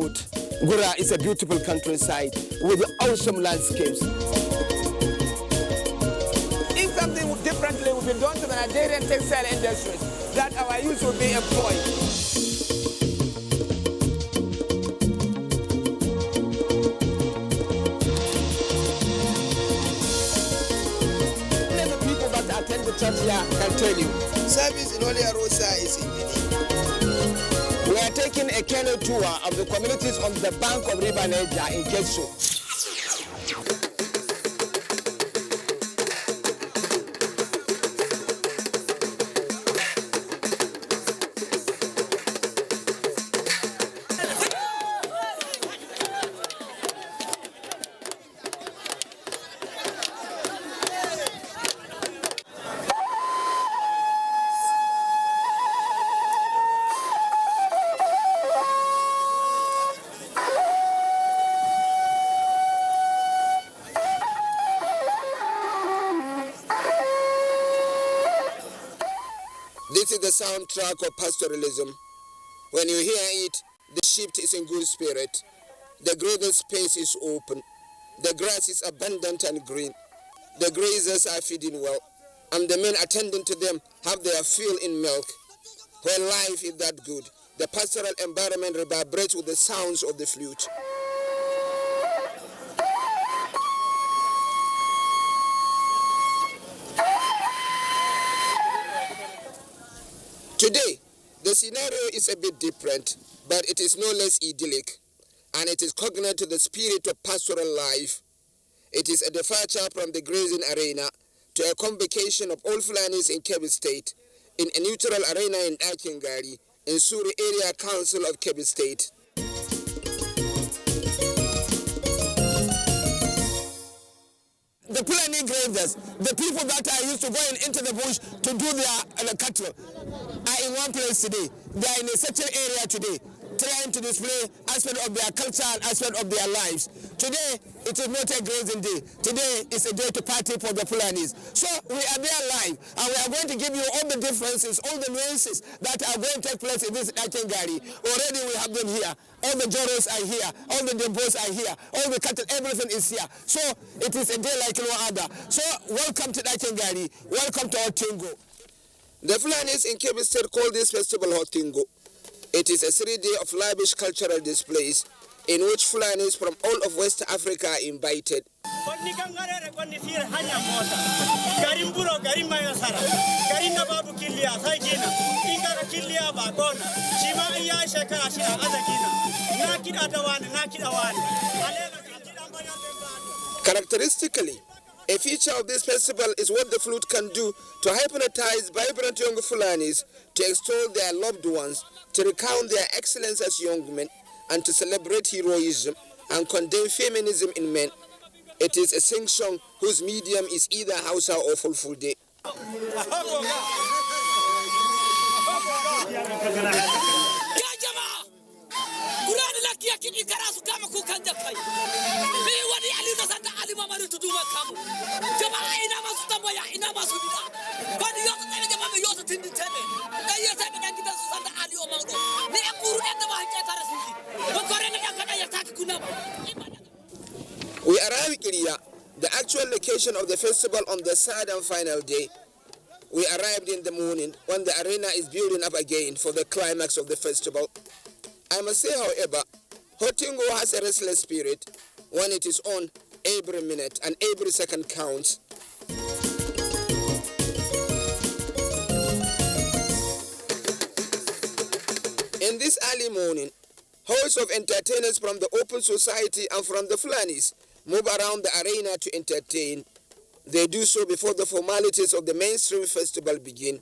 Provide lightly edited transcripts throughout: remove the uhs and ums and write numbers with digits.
food. Gura is a beautiful countryside with awesome landscapes. If something differently will be done to the Nigerian textile industries, that our youth will be employed. Many people that attend the church here can tell you. Service in Holy Rosa is in We are taking a canoe tour of the communities on the bank of River Niger in Ketsu. This is the soundtrack of pastoralism. When you hear it, the sheep is in good spirit. The grazing space is open. The grass is abundant and green. The grazers are feeding well, and the men attending to them have their fill in milk. When life is that good, the pastoral environment reverberates with the sounds of the flute. Today, the scenario is a bit different, but it is no less idyllic, and it is cognate to the spirit of pastoral life. It is a departure from the grazing arena to a convocation of all Fulanis in Kebbi State in a neutral arena in Akingari, in Suri Area Council of Kebbi State. The Fulani grazers, the people that are used to going into the bush to do their cattle, are in one place today. They are in a certain area today, trying to display aspect of their culture and aspect of their lives. Today, it is not a grazing day. Today is a day to party for the Fulanis. So we are there live, and we are going to give you all the differences, all the nuances that are going to take place in this Akingari. Already we have them here. All the Joros are here. All the Dembos are here. All the cattle, everything is here. So it is a day like no other. So welcome to Akingari. Welcome to Hotingo. The Fulanis in Kebbi State call this festival Hotingo. It is a 3-day of lavish cultural displays in which Fulanis from all of West Africa are invited. Characteristically, a feature of this festival is what the flute can do to hypnotize vibrant young Fulanis, to extol their loved ones, to recount their excellence as young men, and to celebrate heroism and condemn feminism in men. It is a sing-song whose medium is either Hausa or Fulfulde. We arrive at Iria, the actual location of the festival, on the third and final day. We arrived in the morning when the arena is building up again for the climax of the festival. I must say, however, Hotingo has a restless spirit. When it is on, every minute and every second counts. In this early morning, hosts of entertainers from the open society and from the Fulanis move around the arena to entertain. They do so before the formalities of the mainstream festival begin.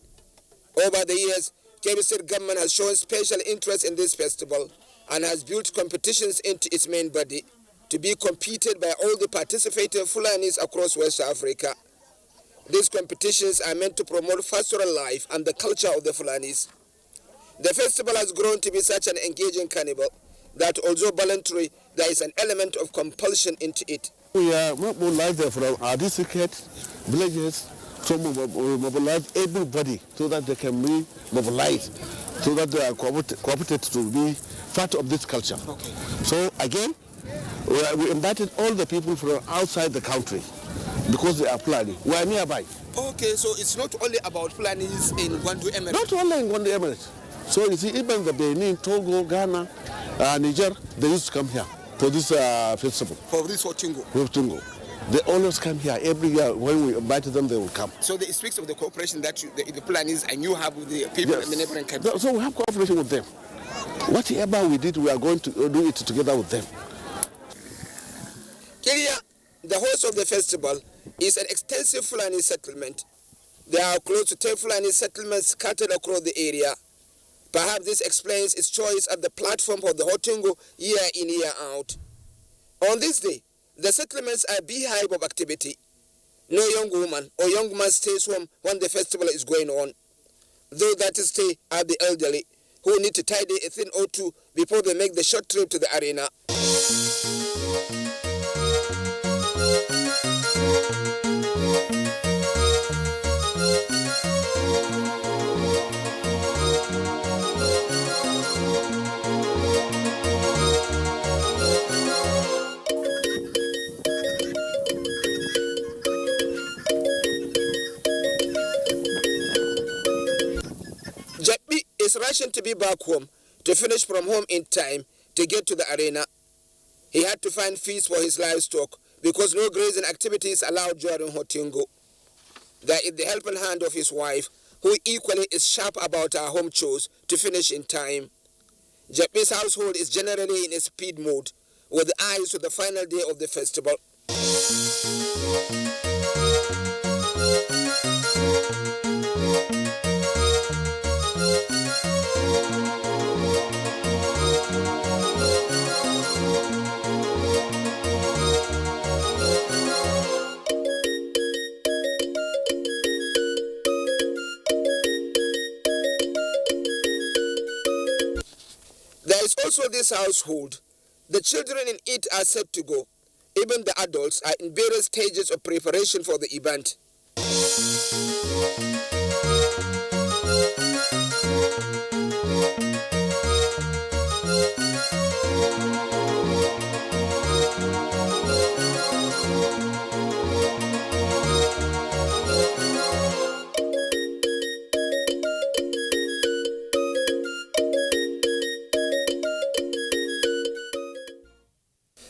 Over the years, Kebbi State government has shown special interest in this festival and has built competitions into its main body to be competed by all the participating Fulanis across West Africa. These competitions are meant to promote pastoral life and the culture of the Fulanis. The festival has grown to be such an engaging carnival that although voluntary, there is an element of compulsion into it. We are mobilized from our district, villages, so we mobilize everybody so that they can be mobilized, so that they are cooperated to be part of this culture. Okay. So again, we invited all the people from outside the country because they are Fulani. We are nearby. Okay, so it's not only about Fulanis in Gwandu Emirate. Not only in Gwandu Emirate. So you see, even the Benin, Togo, Ghana, Niger, they used to come here for this festival. For this Hotungo. Hotungo. They always come here every year. When we invited them, they will come. So it speaks of the cooperation that the Fulanis and you have with the people in the neighboring countries. So we have cooperation with them. Whatever we did, we are going to do it together with them. Kiria, the host of the festival, is an extensive Fulani settlement. There are close to 10 Fulani settlements scattered across the area. Perhaps this explains its choice at the platform for the Hotungo year in, year out. On this day, the settlements are a beehive of activity. No young woman or young man stays home when the festival is going on. Those that stay are the elderly, who need to tidy a thing or two before they make the short trip to the arena. Jabi is rushing to be back home to finish from home in time to get to the arena. He had to find feeds for his livestock because no grazing activities allowed during Hotungo. There is the helping hand of his wife, who equally is sharp about her home chores to finish in time. Jabi's household is generally in a speed mode, with eyes to the final day of the festival. There is also this household. The children in it are set to go. Even the adults are in various stages of preparation for the event.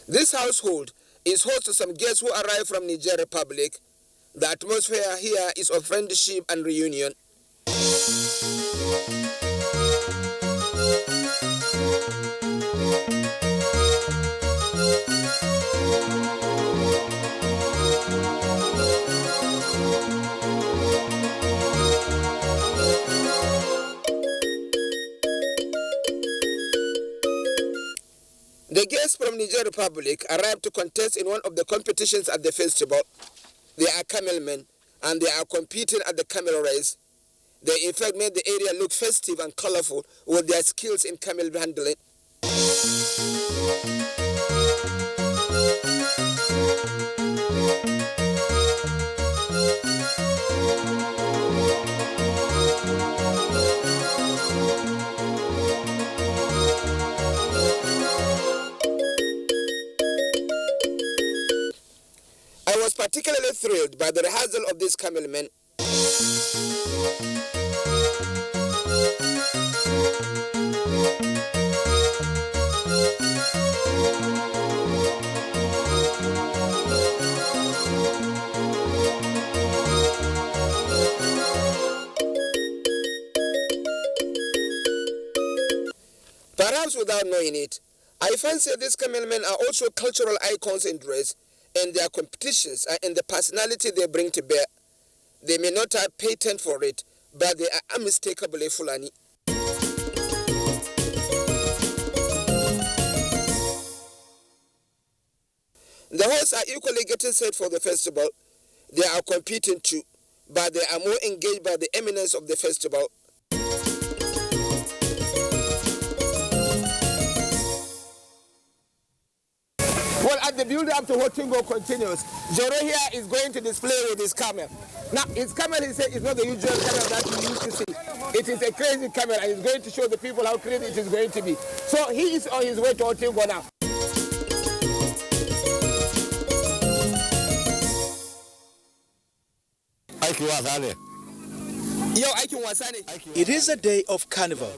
This household is host to some guests who arrive from Niger Republic. The atmosphere here is of friendship and reunion. The guests from Niger Republic arrived to contest in one of the competitions at the festival. They are camelmen, and they are competing at the camel race. They in fact made the area look festive and colorful with their skills in camel handling. I was particularly thrilled by the rehearsal of these camelmen. Perhaps without knowing it, I fancy these camelmen are also cultural icons in dress, and their competitions are in the personality they bring to bear. They may not have patent for it, but they are unmistakably Fulani. The hosts are equally getting set for the festival. They are competing too, but they are more engaged by the eminence of the festival. Well, as the build-up to Hotungo continues, Joro here is going to display with his camel. Now, his camel, he said, is not the usual camel that you used to see. It is a crazy camera and it's going to show the people how crazy it is going to be. So he is on his way to Otingo now. It is a day of carnival.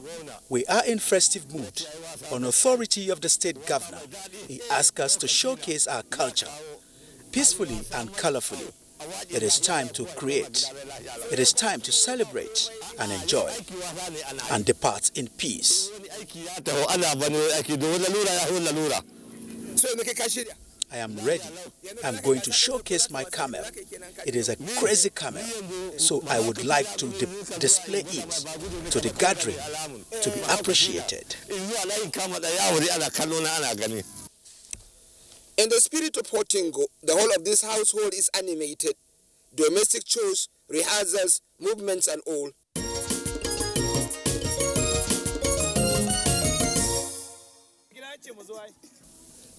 We are in festive mood. On authority of the state governor, he asked us to showcase our culture peacefully and colorfully. It is time to create. It is time to celebrate and enjoy and depart in peace. I am ready. I'm going to showcase my camel. It is a crazy camel, so I would like to display it to the gathering to be appreciated. In the spirit of Otingo, the whole of this household is animated. Domestic chores, rehearsals, movements and all.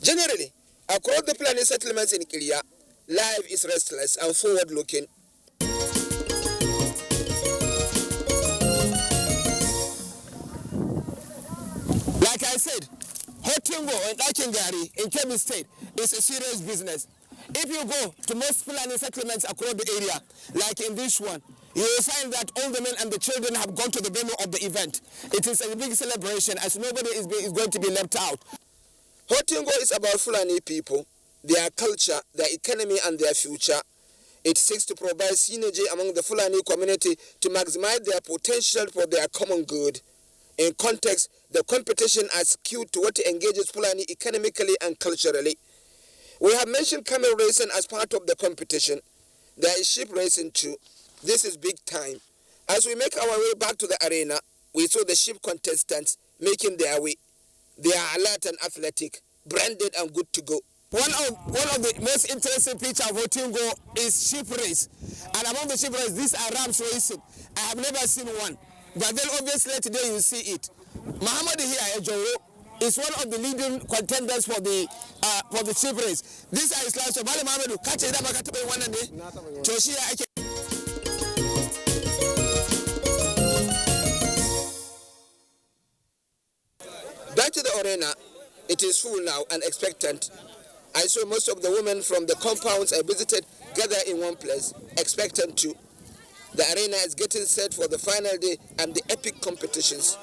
Generally, across the planning settlements in Kiria, life is restless and forward-looking. Like I said, Otingo and Akingari in Kebbi State is a serious business. If you go to most planning settlements across the area, like in this one, you will find that all the men and the children have gone to the venue of the event. It is a big celebration as nobody is going to be left out. Otingo is about Fulani people, their culture, their economy and their future. It seeks to provide synergy among the Fulani community to maximize their potential for their common good. In context, the competition is skewed to what engages Fulani economically and culturally. We have mentioned camel racing as part of the competition. There is sheep racing too. This is big time. As we make our way back to the arena, we saw the sheep contestants making their way. They are alert and athletic, branded and good to go. One of the most interesting features of Otingo is sheep race. And among the sheep race, these are rams racing. I have never seen one. But then obviously today you see it. Muhammad here, Ejowo, is one of the leading contenders for the sheep race. These are his last. Bali Muhammadu, catch it up, catch it one day. Choshia, I can. Back to the arena, it is full now and expectant. I saw most of the women from the compounds I visited gather in one place, expectant too. The arena is getting set for the final day and the epic competitions.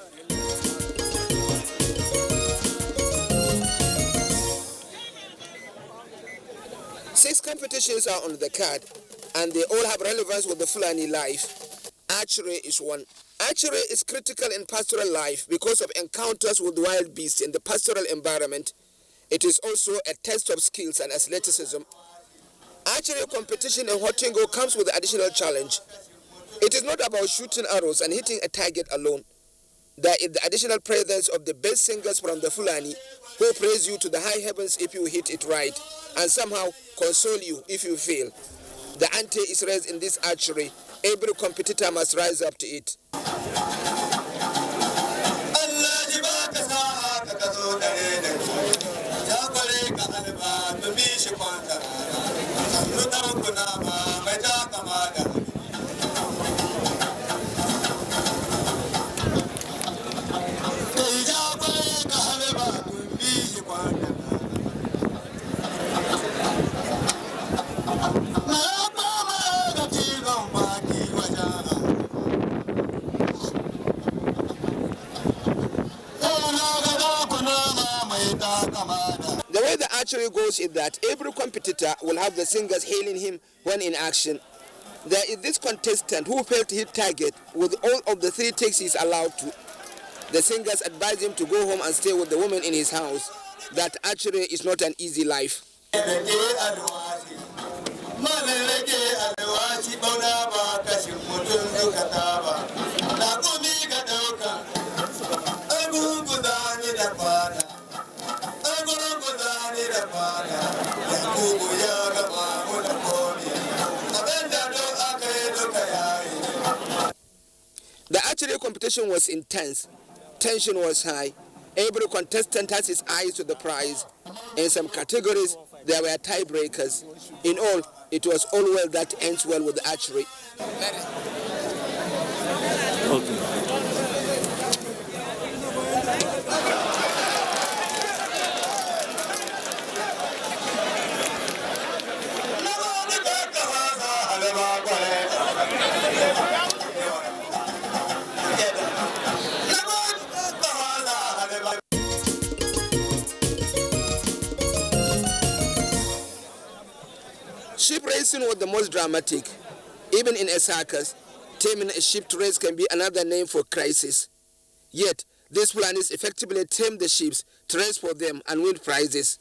Six competitions are on the card, and they all have relevance with the Fulani life. Archery is one. Archery is critical in pastoral life because of encounters with wild beasts in the pastoral environment. It is also a test of skills and athleticism. Archery competition in Otingo comes with additional challenge. It is not about shooting arrows and hitting a target alone. There is the additional presence of the best singers from the Fulani who praise you to the high heavens if you hit it right and somehow console you if you fail. The ante is raised in this archery. Every competitor must rise up to it. The way the archery goes is that every competitor will have the singers hailing him when in action. There is this contestant who failed to hit target with all of the 3 takes he is allowed to. The singers advise him to go home and stay with the woman in his house. That archery is not an easy life. The archery competition was intense. Tension was high. Every contestant has his eyes to the prize. In some categories, there were tiebreakers. In all, it was all well that ends well with the archery. Okay. scene was the most dramatic. Even in a circus, taming a sheep to race can be another name for crisis. Yet, these Fulanis effectively tame the sheep to race for them and win prizes.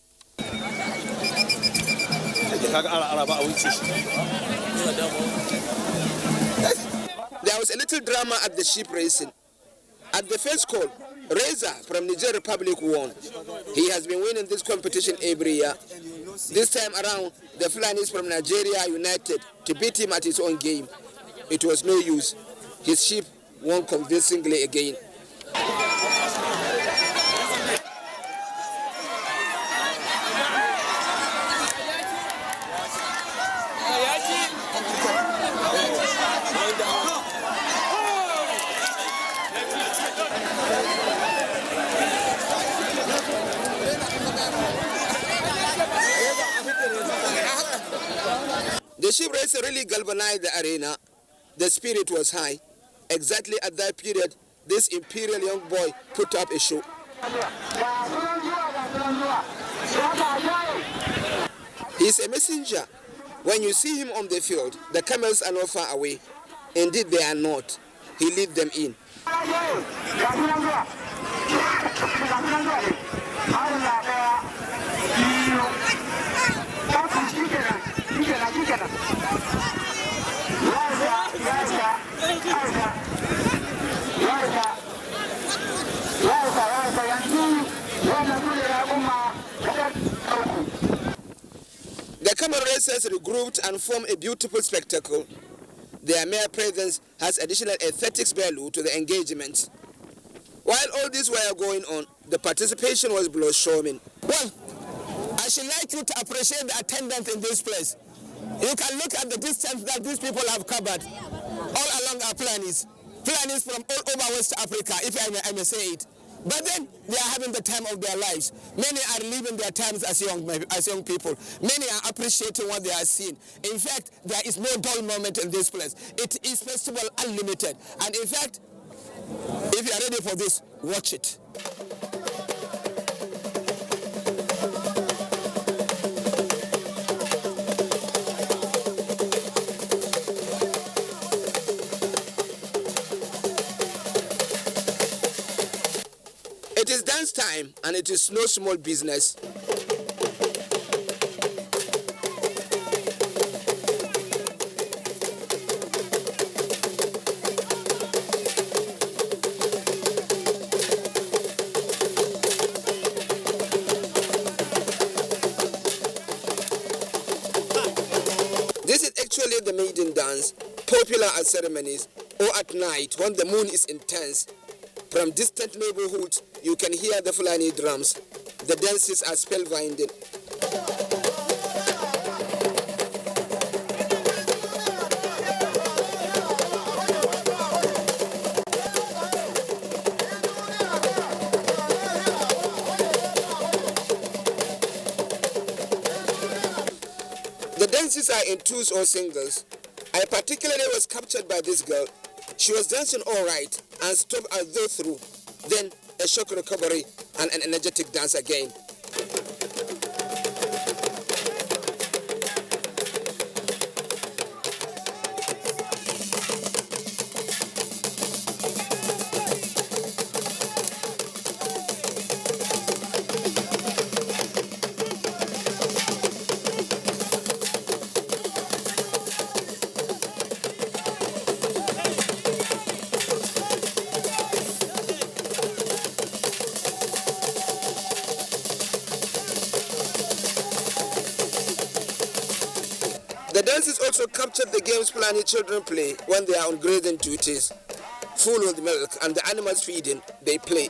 There was a little drama at the sheep racing. At the first call, Reza from Nigerian Republic won. He has been winning this competition every year. This time around, the Fulanis from Nigeria united to beat him at his own game. It was no use. His sheep won convincingly again. The sheep race really galvanized the arena. The spirit was high. Exactly at that period, this imperial young boy put up a show. He's a messenger. When you see him on the field, the camels are not far away. Indeed, they are not. He leads them in. The camel racers regrouped and formed a beautiful spectacle. Their mere presence has additional aesthetics value to the engagement. While all this were going on, the participation was blossoming. Well, I should like you to appreciate the attendance in this place. You can look at the distance that these people have covered all along our Fulanis. Fulanis from all over West Africa, if I may say it. But then they are having the time of their lives. Many are living their times as young people. Many are appreciating what they are seeing. In fact, there is no dull moment in this place. It is festival unlimited. And in fact, if you are ready for this, watch it. It is dance time, and it is no small business. This is actually the maiden dance, popular at ceremonies or at night when the moon is intense. From distant neighborhoods, you can hear the Fulani drums. The dances are spellbinding. The dances are in twos or singles. I particularly was captured by this girl. She was dancing all right and stopped as though through. Then a shock recovery and an energetic dance again. The dances also captured the games Fulani children play when they are on grazing duties. Full with milk and the animals feeding, they play.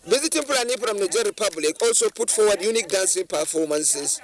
Visiting Fulani from Nigerian Republic also put forward unique dancing performances.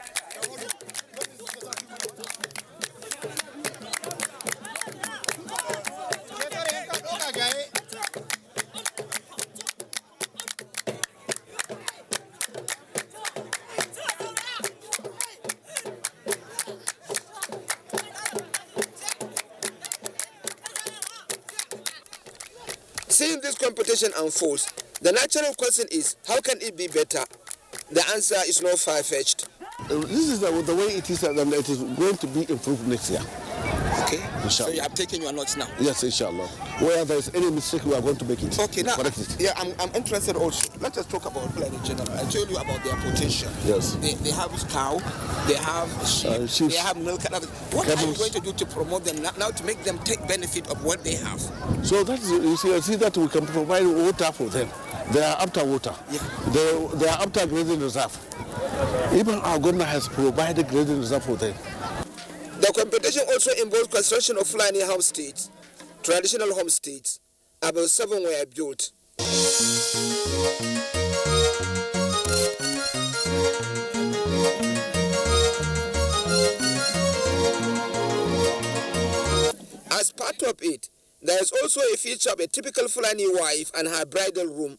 Seeing this competition unfolds, the natural question is, how can it be better? The answer is not far-fetched. This is the way it is, and it is going to be improved next year. Okay. Inshallah. So you have taken your notes now? Yes, inshallah. Where there is any mistake, we are going to make it. Okay, now, correct it. yeah, I'm interested also. Let us talk about Fulani in general. I told you about their potential. Yes. They have cow, they have sheep, they have milk. What are you going to do to promote them now to make them take benefit of what they have? So that is, you see that we can provide water for them. They are after water. Yeah. They are after grazing reserve. Even our government has provided grazing reserve for them. The competition also involves construction of Fulani homesteads, traditional homesteads. About 7 were built. As part of it, there is also a feature of a typical Fulani wife and her bridal room.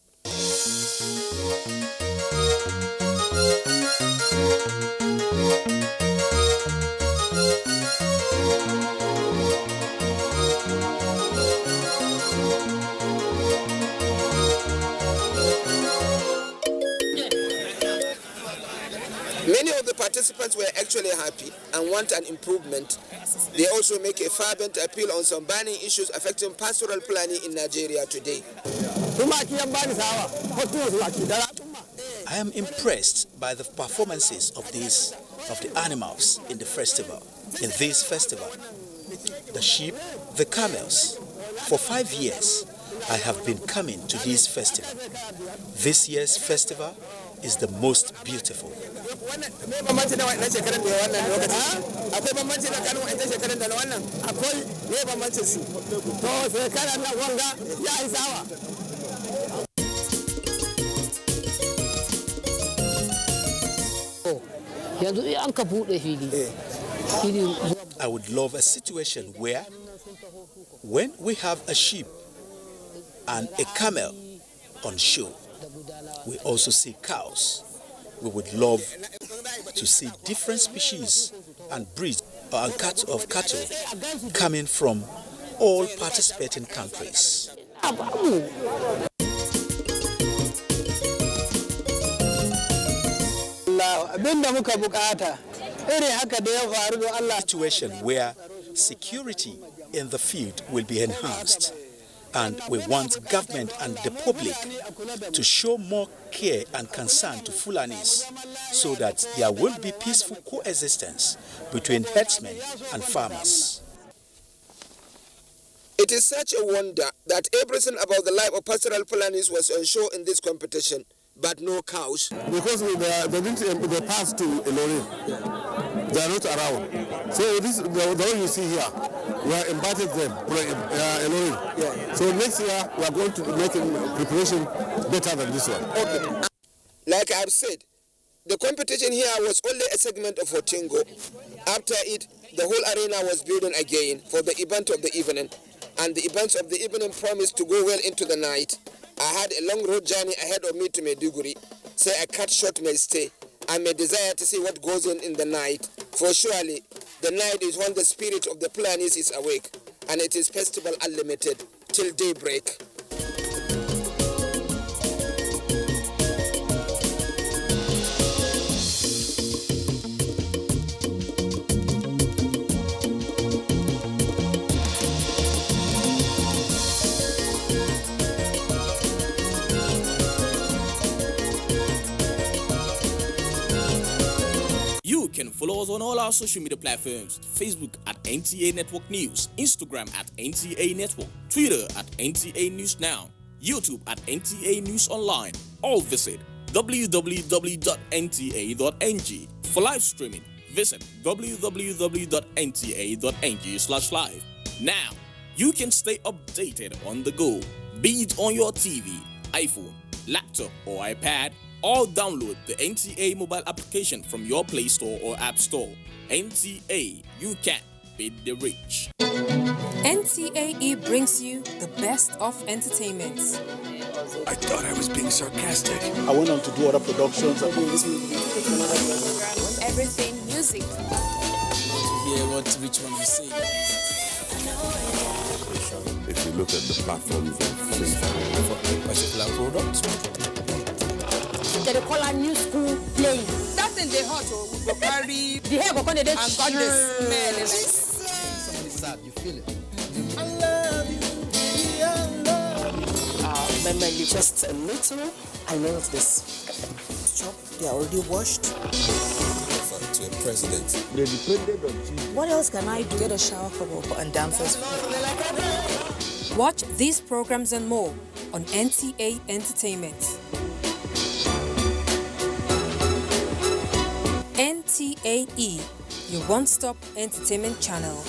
Many of the participants were actually happy and want an improvement. They also make a fervent appeal on some burning issues affecting pastoral planning in Nigeria today. I am impressed by the performances of the animals in the festival. In this festival, the sheep, the camels. For 5 years, I have been coming to this festival. This year's festival is the most beautiful. I would love a situation where when we have a sheep and a camel on show, we also see cows. We would love to see different species and breeds of cattle coming from all participating countries. Situation where security in the field will be enhanced, and we want government and the public to show more care and concern to Fulanis so that there will be peaceful coexistence between herdsmen and farmers. It is such a wonder that everything about the life of pastoral Fulanis was on show in this competition, but no cows. Because they passed to Ilorin. They are not around. So this the one you see here, we are invited them Ilorin. Yeah. So next year we are going to make a preparation better than this one. Okay. Like I've said, the competition here was only a segment of Hotingo. After it, the whole arena was building again for the event of the evening, and the events of the evening promised to go well into the night. I had a long road journey ahead of me to Maiduguri, so I cut short my stay. I may desire to see what goes on in the night, for surely the night is when the spirit of the Fulanis is awake, and it is festival unlimited till daybreak. You can follow us on all our social media platforms: Facebook at NTA Network News, Instagram at NTA Network, Twitter at NTA News Now, YouTube at NTA News Online. Or visit www.nta.ng. For live streaming, visit www.nta.ng/live. Now, you can stay updated on the go, be it on your TV, iPhone, laptop, or iPad, or download the NTA mobile application from your Play Store or App Store. NTA, you can beat the rich. NTAE brings you the best of entertainment. I thought I was being sarcastic. I went on to do other productions. Everything music. To hear what which one you say. If you look at the platforms of for a particular product. They call a new school playing. That's in the hot, we go carry the hair go come and got the smell. Somebody sad, you feel it. Just a little. I know this. Chop, they are already washed. To a president. What else can I do? Get a shower for and dancers. Watch these programs and more on NTA Entertainment. NTAE, your one-stop entertainment channel.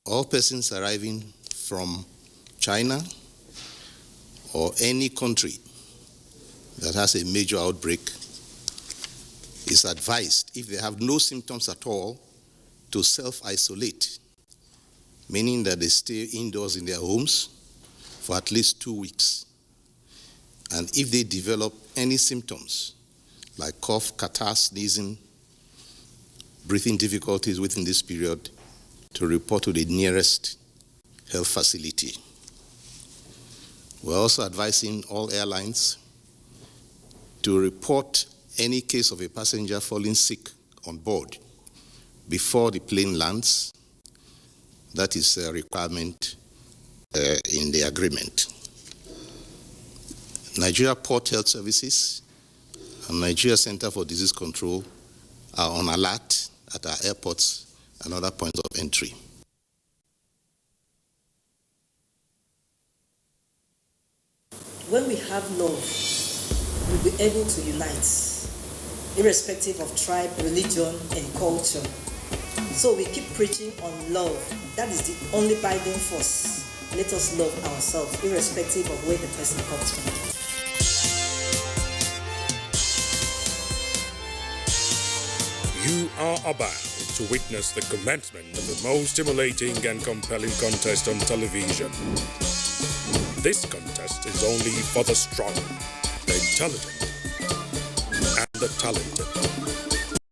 All persons arriving from China or any country that has a major outbreak is advised, if they have no symptoms at all, to self-isolate, meaning that they stay indoors in their homes for at least 2 weeks. And if they develop any symptoms like cough, catarrh, sneezing, breathing difficulties within this period, to report to the nearest health facility. We're also advising all airlines to report any case of a passenger falling sick on board before the plane lands. That is a requirement in the agreement. Nigeria Port Health Services and Nigeria Center for Disease Control are on alert at our airports and other points of entry. When we have love, we'll be able to unite, irrespective of tribe, religion, and culture. So we keep preaching on love. That is the only binding force. Let us love ourselves, irrespective of where the person comes from. You are about to witness the commencement of the most stimulating and compelling contest on television. This contest is only for the strong, the intelligent, and the talented.